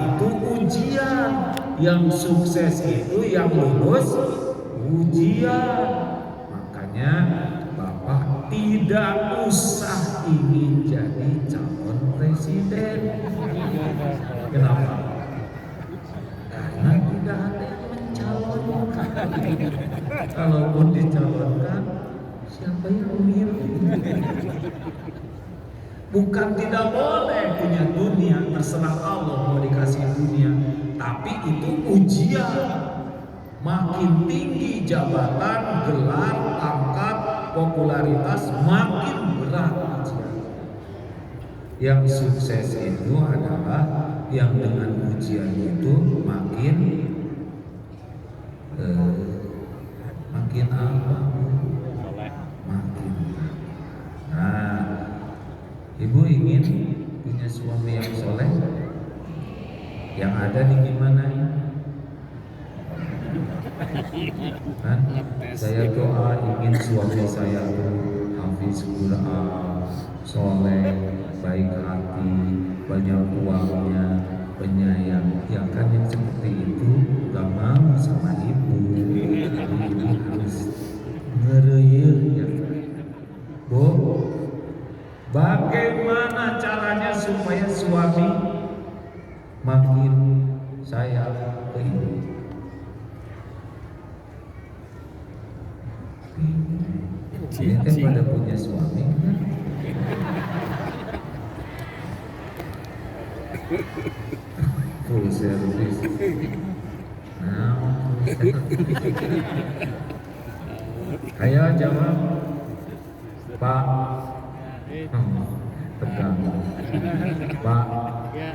itu ujian. Yang sukses itu yang lulus ujian. Makanya Bapak tidak usah ingin jadi calon presiden. Kenapa? Karena tidak ada yang mencalonkan. Kalaupun dicalonkan, siapa yang memilih? Bukan tidak boleh punya dunia, terserah Allah mau dikasih dunia, tapi itu ujian. Makin tinggi jabatan, gelar, pangkat, popularitas, makin berat ujian. Yang sukses itu adalah yang dengan ujian itu makin apa? Makin. Nah, Ibu ingin punya suami yang soleh? Yang ada di gimana ya? Kan? Saya doa ingin suami saya hafiz Quran, soleh, baik hati, banyak uangnya, penyayang. Ya kan yang seperti itu gak mau sama ibu. Ibu harus ngereyeh ya. Bu, bagaimana caranya supaya suami makin sayang ke ibu? Ini kan pada punya suami kan? Full service. Nah, ayo jawab, Pak. Tegang. Pak,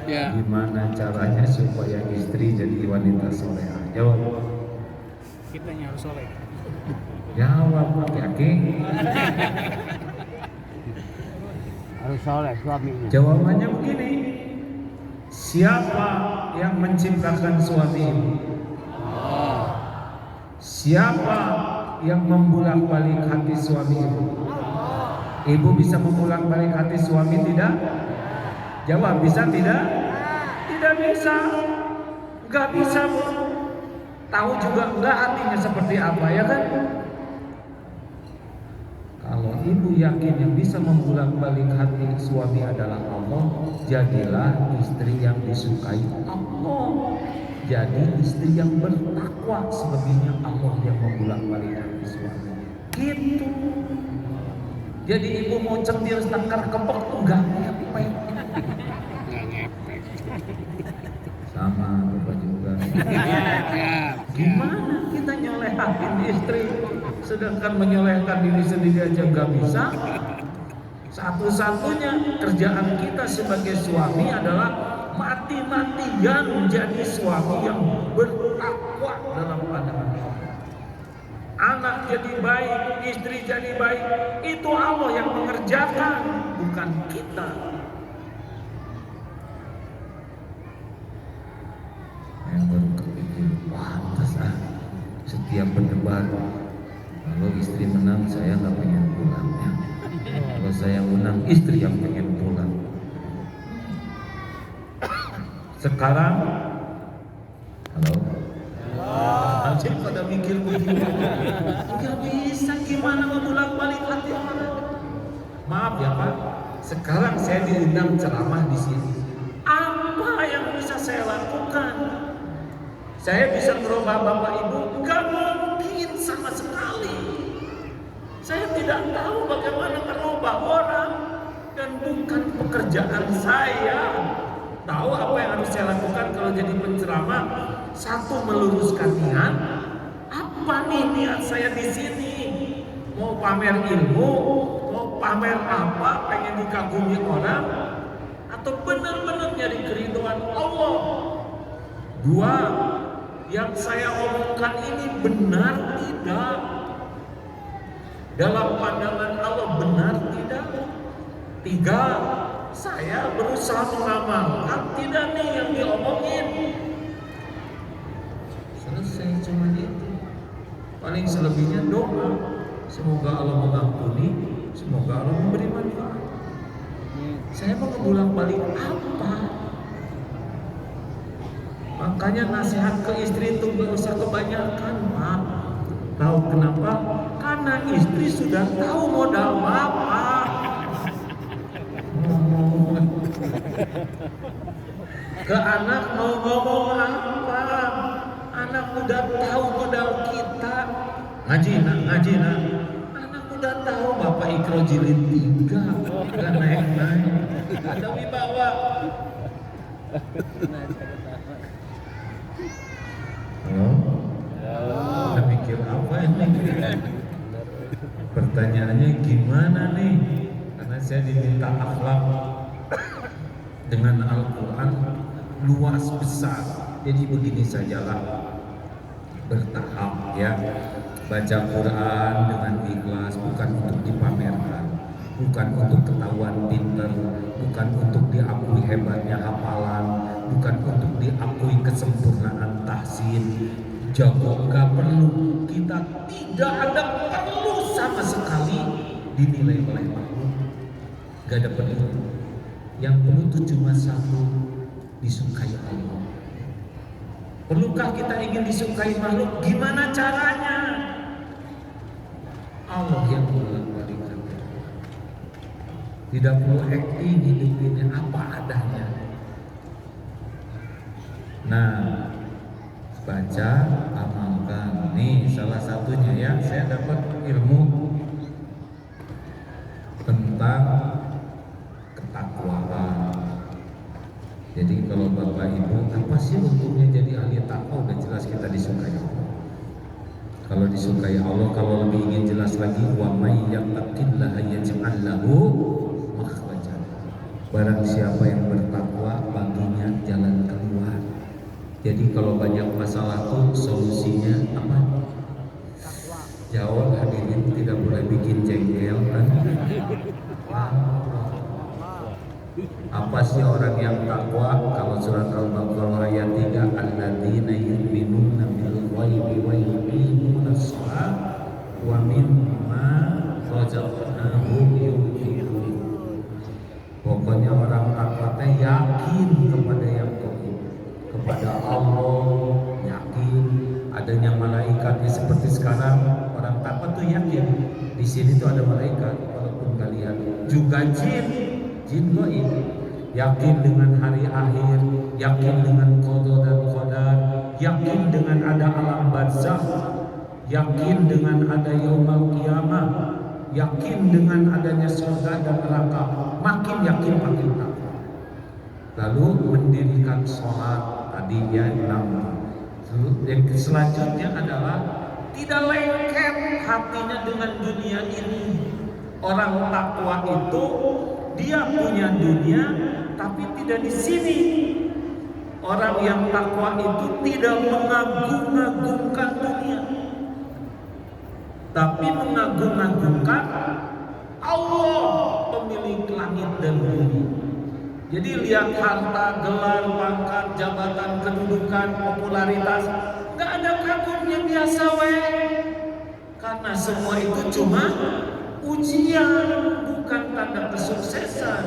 gimana caranya supaya istri jadi wanita soleha? Jawab. Kita yang harus soleh. Jawab, yakin? Harus soleh suaminya. Jawabannya begini. Siapa yang menciptakan suami ibu? Siapa yang membulak-balik hati suami ibu? Ibu bisa membulak-balik hati suami tidak? Jawab, bisa tidak? Tidak bisa. Gak bisa, Bu. Tahu juga enggak hatinya seperti apa, ya kan? Kalau ibu yakin yang bisa membulak-balik hati suami adalah Allah, jadilah istri yang disukai Allah. Jadi istri yang bertakwa, selebihnya Allah yang membulak-balik hati suami. Gitu. Jadi ibu mau centil setengkar kepek enggak ngepek. Sama Bapak juga. Gimana kita nyolehakin istri sedangkan menyolehkan diri sendiri aja nggak bisa? Satu-satunya kerjaan kita sebagai suami adalah mati-matian menjadi suami yang bertakwa dalam pandangan Allah. Anak jadi baik, istri jadi baik, itu Allah yang mengerjakan, bukan kita. Yang baru kepikir, pantas setiap berdebat, kalau istri menang saya nggak pengen pulang ya. Kalau saya menang istri yang pengen pulang. Sekarang, halo. Anjir pada mikir begini, nggak bisa gimana membulak-balik hati orang. Maaf ya Pak, sekarang saya diundang ceramah di sini. Apa yang bisa saya lakukan? Saya bisa merubah Bapak Ibu? Nggak mungkin sama sekali. Saya tidak tahu bagaimana merubah orang dan bukan pekerjaan saya. Tahu apa yang harus saya lakukan kalau jadi penceramah? Satu, meluruskan niat. Apa nih niat saya di sini? Mau pamer ilmu, mau pamer apa? Pengen dikagumi orang, atau benar-benar nyari keridhaan Allah? Dua, yang saya omongkan ini benar tidak? Dalam pandangan Allah benar tidak? Tiga, saya berusaha mengamalkan tidak nih yang diomongin. Selesai, cuma itu. Paling selebihnya doa. Semoga Allah mengampuni, semoga Allah memberi manfaat. Saya mau ngebulak-balik apa? Makanya nasihat ke istri itu gak usah kebanyakan, Pak. Tahu kenapa? Karena istri sudah tahu modal Bapak. Ke anak mau ngomong apa? Anak udah tahu modal kita. Ngaji nak, ngaji nak. Anak udah tahu Bapak Ikro jilid 3, gak naik-naik. Ada wibawa. Halo? Udah mikir apa ini? Pertanyaannya gimana nih? Karena saya diminta akhlak dengan Al-Quran luas besar. Jadi begini sajalah, bertahap ya. Baca Quran dengan ikhlas, bukan untuk dipamerkan, bukan untuk ketahuan pinter, bukan untuk diakui hebatnya hafalan, bukan untuk diakui kesempurnaan tahsin. Jago gak perlu, kita tidak ada perlu sama sekali dinilai oleh makhluk. Gak ada perlu. Yang perlu itu cuma satu, disukai Allah. Perlukah kita ingin disukai makhluk? Gimana caranya? Allah yang bolak-balikan. Tidak perlu acting, hidup ini apa adanya. Nah, baca, amalkan. Nih salah satunya ya, saya dapat ilmu tentang ketakwaan. Jadi kalau Bapak Ibu, apa sih untungnya jadi ahli takwa? Udah jelas kita disukai Allah. Kalau disukai Allah, kalau lebih ingin jelas lagi, wa may yattaqillaha yaj'al lahu makhrajan. Barang siapa yang bertakwa, baginya jalan keluar. Jadi kalau banyak masalah tuh solusinya apa? Jawab hadirin, tidak boleh bikin jengkel kan? Apa sih orang yang takwa? Kalau surat Al-Baqarah ayat 3, alladzina yu'minuna bil ghaibi wa yuqimuna shalah wa mimma razaqnahum yunfiqun. Pokoknya orang takwa teh yakin kepada yang gaib, kepada Allah, yakin adanya malaikatnya. Seperti sekarang orang takwa tuh yakin di sini tuh ada malaikat walaupun gak lihat. Juga jin gaib, yakin dengan hari akhir, yakin dengan qada dan qadar, yakin dengan ada alam barzakh, yakin dengan ada yaumul qiyamah, yakin dengan adanya surga dan neraka. Makin yakin makin takwa. Lalu mendirikan sholat tadi ya, 6. Yang selanjutnya adalah tidak lengket hatinya dengan dunia ini. Orang takwa itu dia punya dunia tapi tidak di sini. Orang yang takwa itu tidak mengagung-agungkan dunia, tapi mengagung-agungkan Allah, pemilik langit dan bumi. Jadi lihat harta, gelar, pangkat, jabatan, kedudukan, popularitas, nggak ada kagumnya, biasa weh. Karena semua itu cuma ujian, bukan tanda kesuksesan.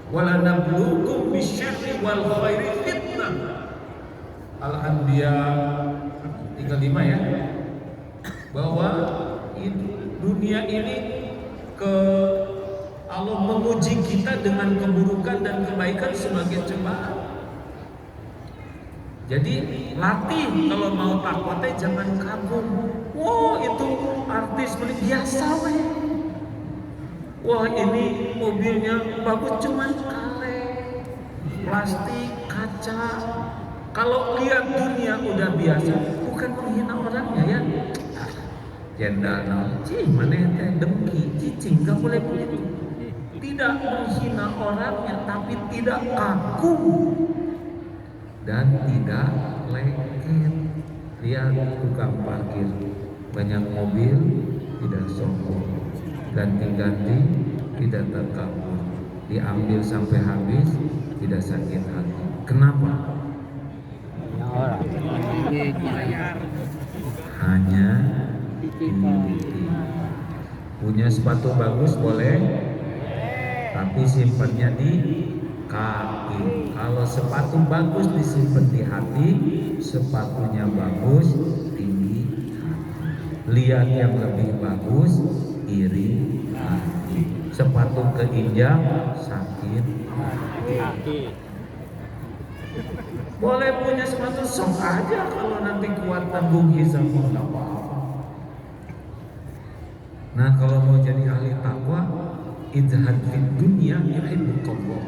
Wala nabluukum bisyarri wal khairi fitnah. Al-Anbiya 35 ya. Bahwa dunia ini Allah menguji kita dengan keburukan dan kebaikan sebagai cobaan. Jadi latih kalau mau takwa teh jangan kagum. Wah itu artis biasa weh. Wah ini mobilnya bagus cuman kaleng, plastik, kaca. Kalau lihat dunia udah biasa, bukan menghina orangnya ya. Jendal cing mana teh dengki, cicing gak boleh begitu. Tidak menghina orangnya, tapi tidak kagum dan tidak lengket. Lihat tukang parkir, banyak mobil, tidak sombong, ganti-ganti, tidak terkabur, diambil sampai habis, tidak sakit hati. Kenapa? Hanya dimiliki. Punya sepatu bagus boleh, tapi simpannya di kap. Kalau sepatu bagus disimpan di hati, sepatunya bagus tinggi hati. Lihat yang lebih bagus, iri hati. Sepatu keinjak, sakit hati. Boleh punya sepatu sok aja, kalau nanti kuat tanggung hisab nggak apa-apa. Nah, kalau mau jadi ahli takwa, izhad fid dunya yuhibbukallah.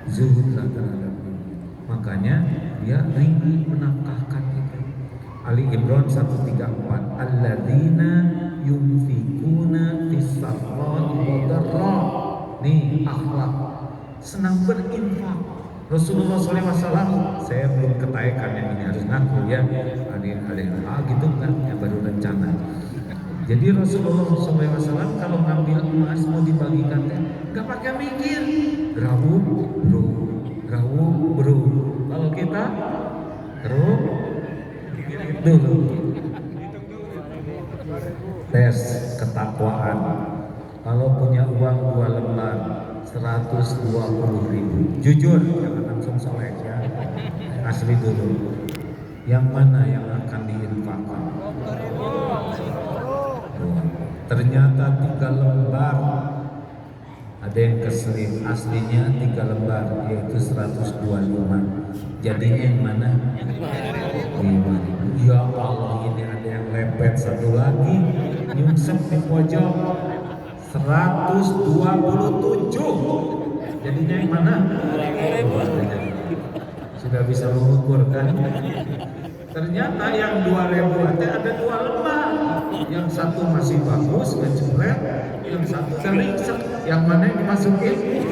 Zuhudlah terhadap dunia. Makanya dia ringi menafkahkan itu. Ali Imran 134, alladzina yunfikuna fis sarra'i wad dharra. Nih akhlak, senang berinfak. Rasulullah SAW, saya belum ketahukan yang ini harus ngaku ya, ada gitu kan, yang baru rencana. Jadi Rasulullah SAW kalau ngambil emas mau dibagikan, nggak pakai mikir, grawu bro. Kalau kita dulu tes ketakwaan. Kalau punya uang 2 lembar 120.000, jujur, jangan langsung soleh ya, asli dulu. Yang mana yang akan diinfakkan? Ternyata 3 lembar, ada yang keselip, aslinya 3 lembar yaitu 125. Jadinya yang mana? 5.000. Ya Allah, ini ada yang lepet satu lagi, nyungsep di pojok 127. Jadinya yang mana? Sudah bisa mengukur kan? Ternyata yang 2.000 ada 2 lembar. Yang satu masih bagus, ngejepret, yang satu ringsek. Yang mana yang dimasukin?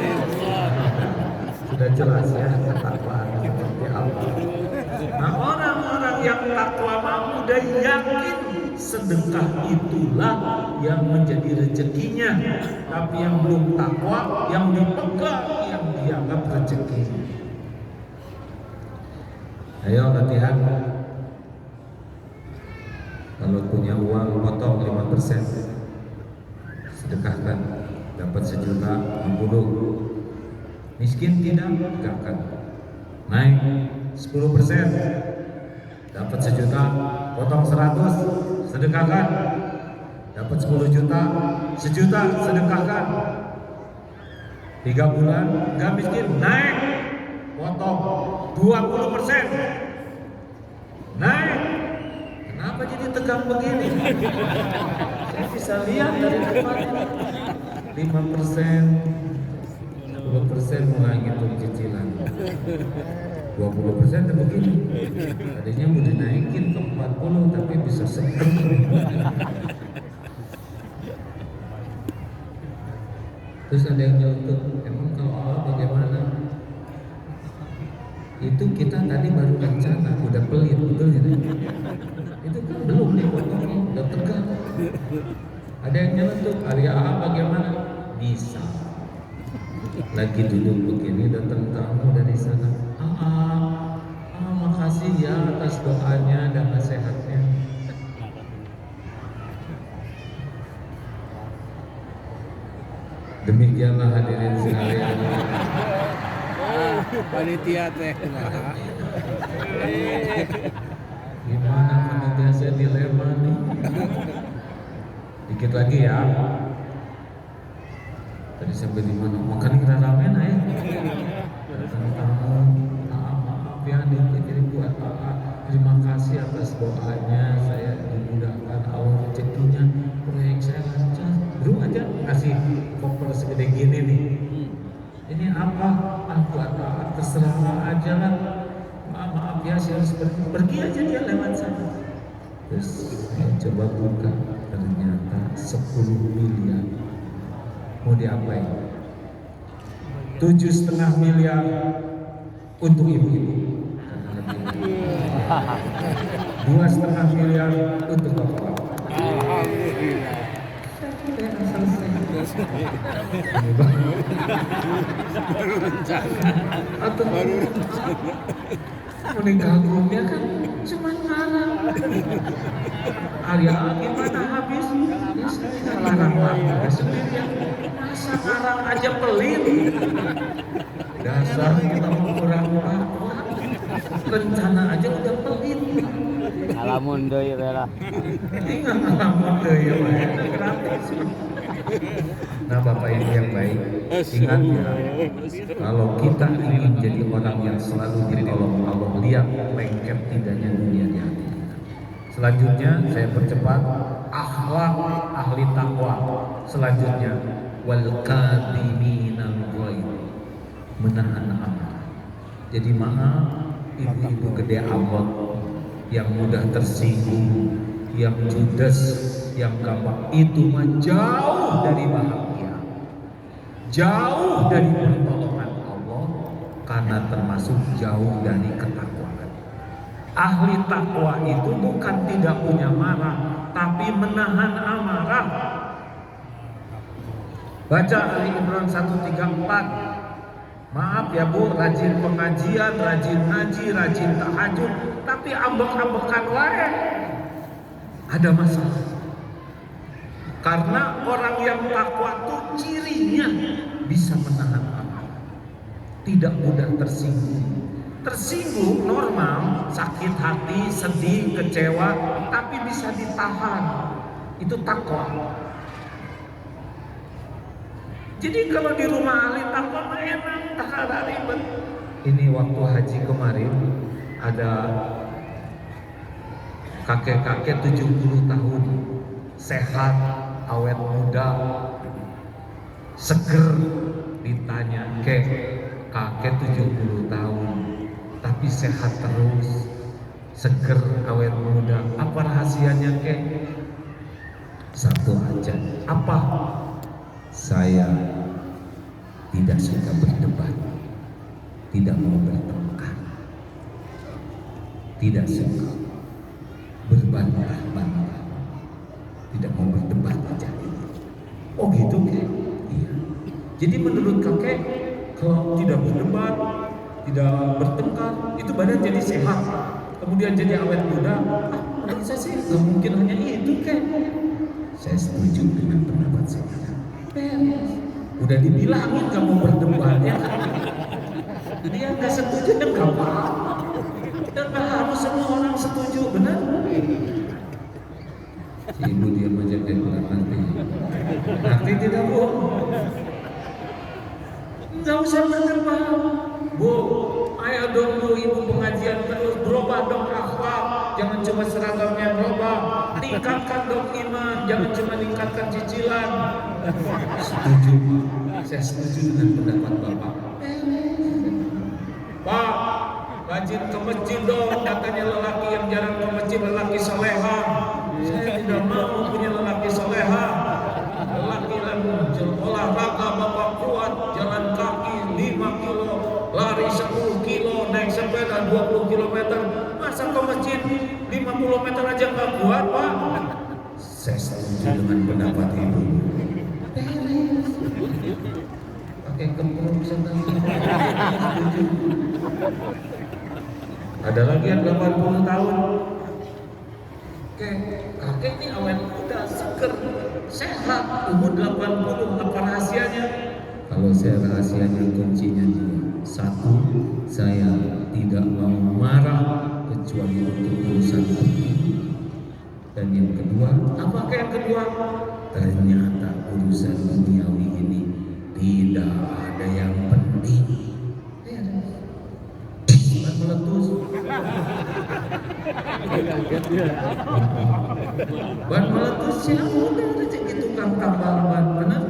Sudah jelas ya ketakwaan seperti apa. Nah, orang-orang yang takwa mah udah yakin sedekah itulah yang menjadi rezekinya. Tapi yang belum takwa, yang dipegang, yang dianggap rezeki. Ayo latihan. Kalau punya uang potong 5%, sedekahkan, dapat 1.050.000. Miskin tidak, enggakkan. Naik 10%, dapat 1 juta, potong 100, sedekahkan, dapat 10 juta, 1 juta, sedekahkan. 3 bulan, enggak miskin, naik, potong 20%, naik. Kenapa jadi tegang begini? Saya bisa lihat dari depan. 5%, 10% mulai ngitung cicilan. 20% dan begini. Tadinya mau dinaikin ke 40 tapi bisa setengah. Terus ada yang nyeletuk, emang kalau Allah bagaimana? Itu kita tadi baru rencana, udah pelit, betul ya? Itu kan belum nih potongnya, udah tegang. Ada yang nyeletuk, Arya A bagaimana? Bisa. Lagi duduk begini, datang tamu dari sana. Makasih ya atas doanya dan nasihatnya. Demikianlah hadirin sekalian. Panitia teh. Gimana panitia, saya dilema nih. Dikit lagi ya. Tadi sampai di mana? Makan kira ramen ya. Datang tamu, maaf ya dikirim buat terima kasih atas doanya, saya dimudahkan Allah rezekinya, proyek saya lancar. Baru aja ngasih koper segede gini nih. Ini apa? Buat terserah aja lah. Maaf ya, saya harus pergi aja, dia lewat sana. Terus saya coba buka, ternyata 10 miliar. Mau diapain? 7,5 miliar untuk ibu-ibu. 2,5 miliar untuk bapak-bapak. Baru rencana. Mending kagumnya kan cuma marah. Arya gimana habis? Ya saya ngarang lagu sendirian. Masa ngarang aja pelit. Dasar kita mau kurang takwa. Rencana aja udah pelit. Ngalamun deui we lah. Tinggal ngalamun deui ya Pak. Gratis. Nah Bapak Ibu yang baik, ingat ya, kalau kita ingin jadi orang yang selalu ditolong Allah, lihat lengket tidaknya dunia di hati kita. Selanjutnya saya percepat, akhlak ahli takwa. Selanjutnya wal kadhiminal ghaid, menahan amarah. Jadi maaf ibu-ibu gede abot yang mudah tersinggung, yang judes, yang gampang, itu mah jauh dari bahagia, jauh dari pertolongan Allah, karena termasuk jauh dari ketakwaan. Ahli takwa itu bukan tidak punya marah, tapi menahan amarah. Baca Ali Imran 134. Maaf ya Bu, rajin pengajian, rajin ngaji, rajin tahajud, tapi ambek-ambekan wae, ada masalah. Karena orang yang takwa tuh cirinya bisa menahan amarah, tidak mudah tersinggung. Tersinggung normal, sakit hati, sedih, kecewa, tapi bisa ditahan. Itu takwa. Jadi kalau di rumah ahli takwa mah enak, tak ada ribet. Ini waktu haji kemarin ada kakek-kakek 70 tahun, sehat, awet muda, seger. Ditanya, kakek 70 tahun tapi sehat terus, seger, awet muda, apa rahasianya kek? Satu aja. Apa? Saya tidak suka berdebat, tidak mau bertengkar, tidak suka berbantah-bantah, tidak mau berdebat aja. Oh gitu kek? Iya. Jadi menurut kakek, kalau tidak berdebat, tidak bertengkar, itu badan jadi sehat, kemudian jadi awet muda. Menurut saya sih nggak mungkin hanya itu kek. Saya setuju dengan pendapat saya. Udah dibilangin nggak mau berdebat ya kan? Dia nggak setuju dan nggak apa-apa. Dan nggak harus semua orang setuju, benar? Si ibu dia macam dia nanti tidak Bu, nggak usah berdebat Bu, ayo dong Bu, ibu pengajian terus, berubah dong akhlak, jangan cuma seragam yang berubah, tingkatkan dong iman, jangan cuma tingkatkan cicilan. Setuju Pak, saya setuju dengan pendapat Bapak. Pak, rajin ke masjid dong, katanya lelaki yang jarang ke masjid, lelaki soleha. Saya tidak mau punya lelaki soleha. Lelaki yang olahraga Bapak kuat, jalan kaki 5 kilo, lari 10 kilo, naik sepeda 20 km. Masa ke masjid 50 meter aja nggak kuat Pak? Saya setuju dengan pendapat ibu. Pakai kempur senang. Ada lagi yang 80 tahun. Kakek ini awet muda, seger, sehat, umur 80, apa rahasianya? Kalau saya rahasianya kuncinya dia. Satu, saya tidak mau marah kecuali untuk urusan penting. Dan yang kedua, apakah yang kedua? Ternyata urusan duniawi ini tidak ada yang penting. Ban meletus. Ban meletus ya udah rezeki tukang tambal ban, benar?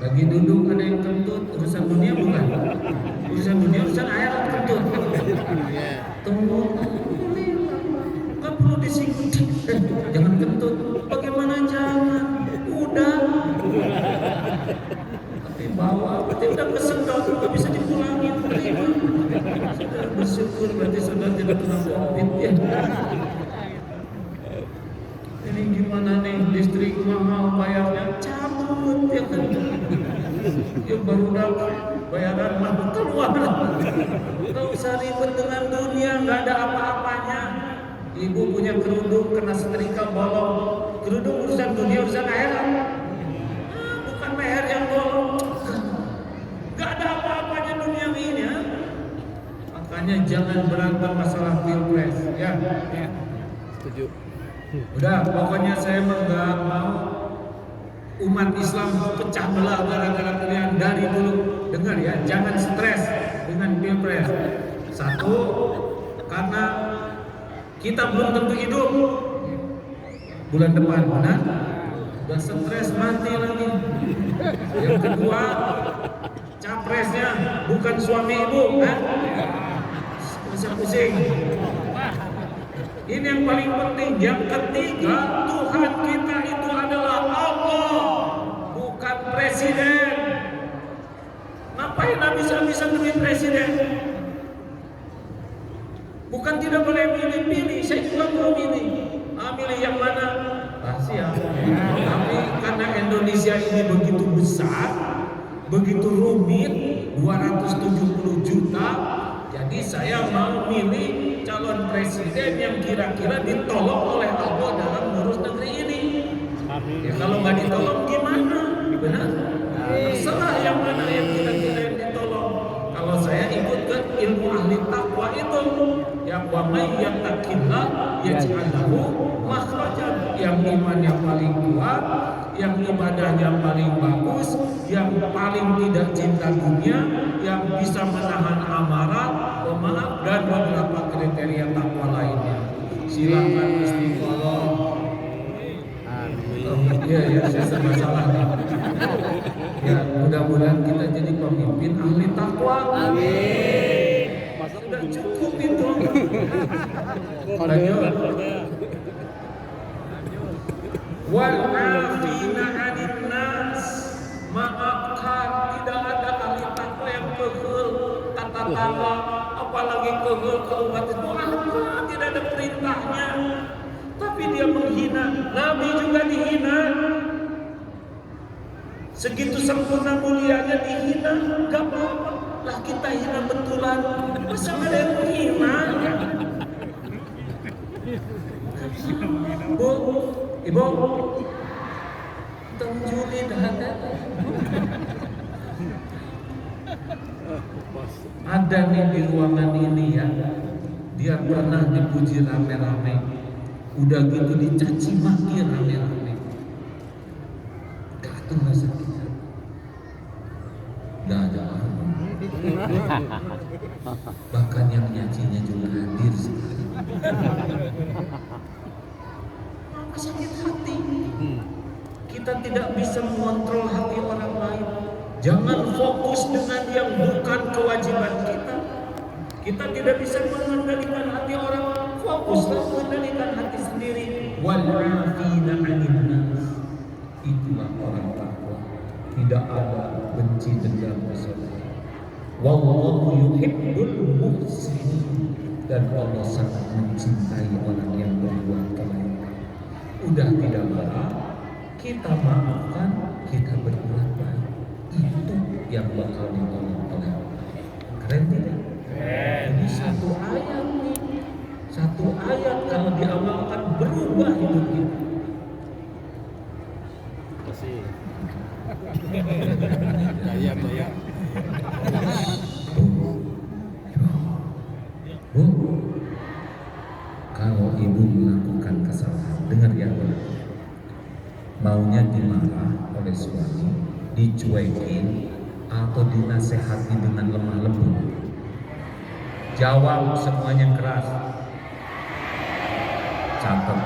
Lagi duduk ada yang kentut, urusan dunia bukan? Urusan dunia, urusan akhirat kentut. Tunggu, nggak perlu disinggung. Jangan kentut. Bagaimana jangan? Udah. Tapi bawa, berarti udah kesedot, nggak bisa dipulangin. Terima. Sudah bersyukur berarti sudah tidak kena COVID ya. Ini gimana nih, listrik mahal, bayarnya cabut ya kan? Ya baru dapat bayaran mah keluar. Nggak usah ribet dengan dunia, nggak ada apa-apanya. Ibu punya kerudung kena setrika bolong, kerudung urusan dunia, urusan akhirat. Bukan leher yang bolong. Nggak ada apa-apanya dunia ini ya. Makanya jangan berantem masalah pilpres ya. Setuju. Udah, pokoknya saya nggak mau umat Islam pecah belah gara-gara pilihan. Dari dulu dengar ya, jangan stres dengan pilpres. Satu, karena kita belum tentu hidup bulan depan, benar? Udah stres mati lagi. Yang kedua, capresnya bukan suami ibu, kan? Bisa pusing. Ini yang paling penting. Yang ketiga, Tuhan kita itu adalah Allah, bukan presiden. Ngapain habis-habisan demi presiden? Bukan tidak boleh pilih-pilih, saya juga mau milih. Milih yang mana? Rahasia. Tapi karena Indonesia ini begitu besar, begitu rumit, 270 juta, jadi saya mau milih calon presiden yang kira-kira ditolong oleh Allah dalam ngurus negeri ini. Ya kalau nggak ditolong gimana? Benar? Terserah yang mana yang kira-kira yang ditolong. Kalau saya ikut ke ilmu ahli takwa itu, yang wa may yattaqillah yaj'al lahu makhrajan, yang iman yang paling kuat, yang ibadah yang paling bagus, yang paling tidak cinta dunia, yang bisa menahan amarah, pemaaf, dan beberapa kriteria takwa lainnya. Silakan istiqoroh. Iya, saya serba salah. Ya, mudah-mudahan kita jadi pemimpin ahli takwa. Amin. Sudah cukup itu. Lanjut. Wal afina 'anil nas, maafkan. Tidak ada ahli takwa yang kegel kata tawa, apalagi kegel ke umat itu. Tidak ada perintahnya, tapi dia menghina. Nabi juga dihina. Segitu sempurna mulianya dihina, gak apa-apa. Lah kita hina betulan, masa ada yang menghina? Bu, ibu, Tong Juli ada nih di ruangan ini ya, dia pernah dipuji rame-rame, udah gitu dicaci maki rame-rame. Gak tuh rasa kita, gak ada orang. Bahkan yang nyacinya juga hadir sekali. Maka sakit hati. Kita tidak bisa mengontrol hati orang lain. Jangan fokus dengan yang bukan kewajiban kita. Kita tidak bisa mengendalikan hati orang. Fokuslah mengendalikan hati sendiri. Wal 'afina 'anil nas. Itulah orang takwa. Tidak ada benci dendam bersaudara. Wallahu yuhibbul muhsinin, dan Allah sangat mencintai orang yang berbuat kebaikan. Udah tidak marah, kita maafkan, kita berbuat baik. Itu yang bakal ditolong oleh Allah. Keren tidak? Ini satu ayat nih. Satu ayat kalau diamalkan berubah hidup kita. Kasih. Daya. Bu, kalau ibu melakukan kesalahan, dengar ya, maunya dimarah oleh suami, dicuekin, atau dinasehati dengan lemah lembut, jawab semuanya keras. Catat,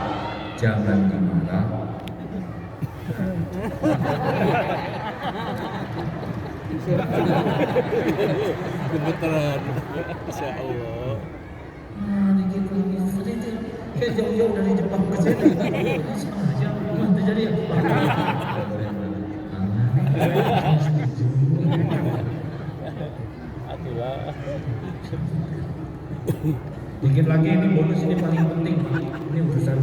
jangan dimarah. Gemeteran. Masya Allah. Dikit lagi, kayak jauh-jauh dari Jepang ke sini. Sengaja, gimana terjadi ya? Atulah. Dikit lagi, ini bonus ini paling penting. Ini urusan